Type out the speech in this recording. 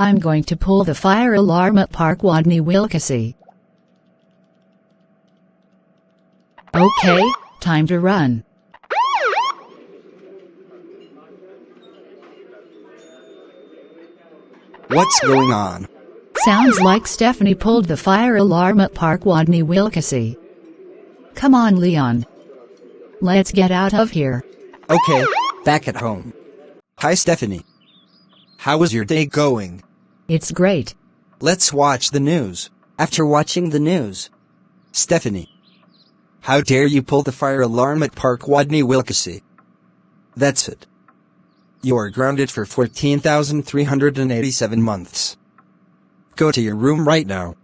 I'm going to pull the fire alarm at Park Wodny, Wilkasy. Okay, time to run. What's going on? Sounds like Stephanie pulled the fire alarm at Park Wodny, Wilkasy. Come on, Leon. Let's get out of here. Okay, back at home. Hi, Stephanie. How was your day going? It's great. Let's watch the news. After watching the news. Stephanie. How dare you pull the fire alarm at Park Wodny, Wilkasy? That's it. You are grounded for 14,387 months. Go to your room right now.